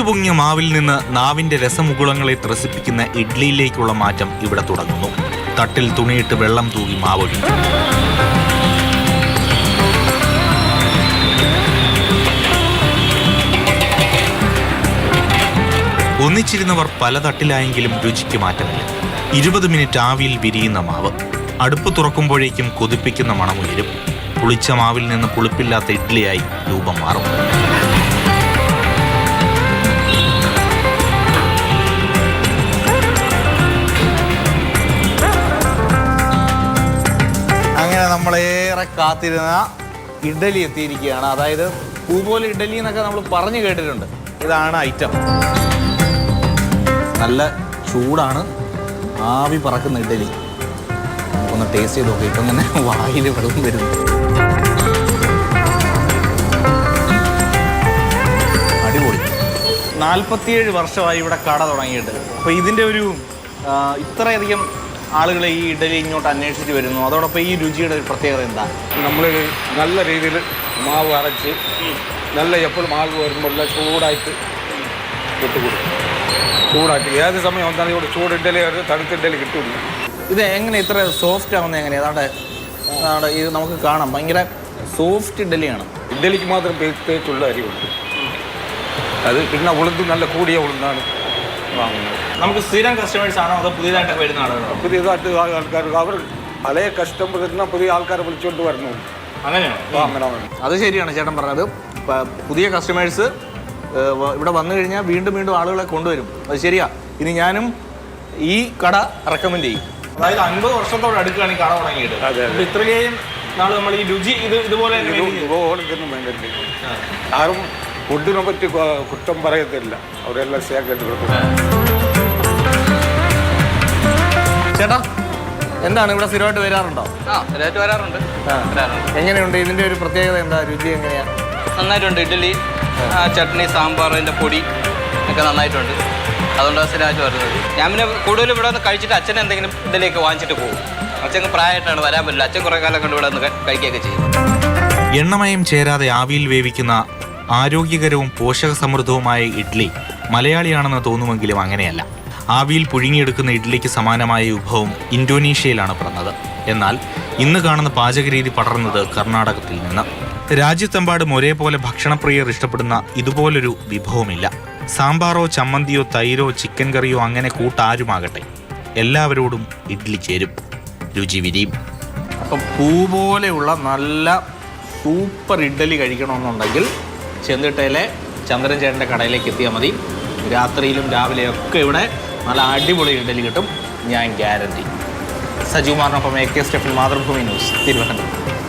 പുളിച്ചുപൊങ്ങിയ മാവിൽ നിന്ന് നാവിന്റെ രസമുകുളങ്ങളെ ത്രസിപ്പിക്കുന്ന ഇഡ്ലിയിലേക്കുള്ള മാറ്റം ഇവിടെ തുടങ്ങുന്നു. തട്ടിൽ തുണിയിട്ട് വെള്ളം തൂകി മാവൊഴിക്കും. ഒന്നിച്ചിരുന്നവർ പല തട്ടിലായെങ്കിലും രുചിക്ക് മാറ്റമില്ല. 20 മിനിറ്റ് ആവിയിൽ വിരിയുന്ന മാവ്. അടുപ്പ് തുറക്കുമ്പോഴേക്കും കൊതിപ്പിക്കുന്ന മണമുയരും. പുളിച്ച മാവിൽ നിന്ന് പുളിപ്പില്ലാത്ത ഇഡ്ലിയായി രൂപം മാറും. അങ്ങനെ നമ്മളേറെ കാത്തിരുന്ന ഇഡ്ഡലി എത്തിയിരിക്കുകയാണ്. അതായത് പൂ പോലെ ഇഡ്ഡലി എന്നൊക്കെ നമ്മൾ പറഞ്ഞു കേട്ടിട്ടുണ്ട്. ഇതാണ് ഐറ്റം. നല്ല ചൂടാണ്, ആവി പറക്കുന്ന ഇഡ്ഡലി. നമുക്കൊന്ന് ടേസ്റ്റ് ചെയ്ത് നോക്കാം. ഇപ്പം തന്നെ വായിൽ വെള്ളം വരുന്നു. അടിപൊളി. 47 വർഷമായി ഇവിടെ കട തുടങ്ങിയിട്ട്. അപ്പോൾ ഇതിൻ്റെ ഒരു ഇത്രയധികം ആളുകൾ ഈ ഇഡ്ഡലി ഇങ്ങോട്ട് അന്വേഷിച്ച് വരുന്നു. അതോടൊപ്പം ഈ രുചിയുടെ ഒരു പ്രത്യേകത എന്താ? നമ്മൾ നല്ല രീതിയിൽ മാവ് അരച്ച് നല്ല എപ്പോഴും മാവ് വരുമ്പോൾ ചൂടായിട്ട് വിട്ടുകൊടുക്കും. ചൂടാക്കി ഏത് സമയം വന്നാലും ഇവിടെ ചൂട് ഇഡ്ഡലി തണുത്ത ഇഡ്ഡലി കിട്ടില്ല. ഇത് എങ്ങനെ ഇത്ര സോഫ്റ്റ് ആവുന്നത് എങ്ങനെയാണ്? അതാണ്ട് ഇത് നമുക്ക് കാണാം, ഭയങ്കര സോഫ്റ്റ് ഇഡ്ഡലിയാണ്. ഇഡ്ഡലിക്ക് മാത്രം തേച്ചുള്ള അരിയുണ്ട്. അത് പിന്നെ ഉളുന്ത് നല്ല കൂടിയ ഉളുന്നാണ് വാങ്ങുന്നത്. നമുക്ക് സ്ഥിരം കസ്റ്റമേഴ്സ് ആണോ അതോ പുതിയതായിട്ടൊക്കെ വരുന്ന ആളുകളോ? പുതിയതായിട്ട് ആൾക്കാർ അവർ പഴയ കസ്റ്റമർ തന്നെ പുതിയ ആൾക്കാരെ വിളിച്ചുകൊണ്ട് വരുന്നു. അങ്ങനെയാണ്. അത് ശരിയാണ് ചേട്ടൻ പറഞ്ഞത്. പുതിയ കസ്റ്റമേഴ്സ് ഇവിടെ വന്നു കഴിഞ്ഞാൽ വീണ്ടും വീണ്ടും ആളുകളെ കൊണ്ടുവരും. അത് ശരിയാ. ഇനി ഞാനും ഈ കട റെക്കമെൻഡ് ചെയ്യും. അതായത് 50 വർഷത്തോടെ അടുക്കുകയാണ് ഈ കട തുടങ്ങിയിട്ട്. ഇത്രയും നാൾ നമ്മൾ ഈ രുചി ഇതുപോലെ ആരും ഫുഡിനെ പറ്റി കുറ്റം പറയത്തില്ല. അവരെല്ലാം ശേഖരിച്ച് കൊടുക്കും. ചേട്ടാ, എന്താണ് ഇവിടെ സ്ഥിരമായിട്ട് വരാറുണ്ടോ? സ്ഥിരമായിട്ട് വരാറുണ്ട്. എങ്ങനെയുണ്ട് ഇതിൻ്റെ ഒരു പ്രത്യേകത? എന്താ രുചി എങ്ങനെയാ? നന്നായിട്ടുണ്ട്. ഇഡ്ഡലി, ചട്നി, സാമ്പാറിൻ്റെ പൊടി ഒക്കെ നന്നായിട്ടുണ്ട്. അതുകൊണ്ട് സ്ഥിരമായിട്ട് വരുന്നത്. ഞാൻ പിന്നെ കൂടുതലും ഇവിടെ ഒന്ന് കഴിച്ചിട്ട് അച്ഛൻ എന്തെങ്കിലും ഇഡ്ഡലിയൊക്കെ വാങ്ങിച്ചിട്ട് പോകും. അച്ഛൻ പ്രായമായിട്ടാണ്, വരാൻ പറ്റില്ല. അച്ഛൻ കുറേ കാലം കൊണ്ട് ഇവിടെ ഒന്ന് കഴിക്കുകയൊക്കെ ചെയ്യും. എണ്ണമയം ചേരാതെ ആവിയിൽ വേവിക്കുന്ന ആരോഗ്യകരവും പോഷകസമൃദ്ധവുമായ ഇഡ്ഡലി മലയാളിയാണെന്ന് തോന്നുമെങ്കിലും അങ്ങനെയല്ല. ആവിയിൽ പുഴുങ്ങിയെടുക്കുന്ന ഇഡ്ഡലിക്ക് സമാനമായ വിഭവം ഇന്തോനേഷ്യയിലാണ് പിറന്നത്. എന്നാൽ ഇന്ന് കാണുന്ന പാചകരീതി പടർന്നത് കർണാടകത്തിൽ നിന്ന്. രാജ്യത്തെമ്പാടും ഒരേപോലെ ഭക്ഷണപ്രിയർ ഇഷ്ടപ്പെടുന്ന ഇതുപോലൊരു വിഭവമില്ല. സാമ്പാറോ ചമ്മന്തിയോ തൈരോ ചിക്കൻ കറിയോ അങ്ങനെ കൂട്ടാരുമാകട്ടെ, എല്ലാവരോടും ഇഡ്ഡലി ചേരും, രുചി വിരിയും. അപ്പം പൂ പോലെയുള്ള നല്ല സൂപ്പർ ഇഡ്ഡലി കഴിക്കണമെന്നുണ്ടെങ്കിൽ ചെന്നിട്ടയിലെ ചന്ദ്രൻ ചേട്ടൻ്റെ കടയിലേക്ക് എത്തിയാൽ മതി. രാത്രിയിലും രാവിലെയൊക്കെ ഇവിടെ നല്ല അടിപൊളി ഇഡ്ഡലി കിട്ടും, ഞാൻ ഗ്യാരണ്ടി. സജീവ് കുമാറിനൊപ്പം AK Stephen, Mathrubhumi news, Thiruvananthapuram.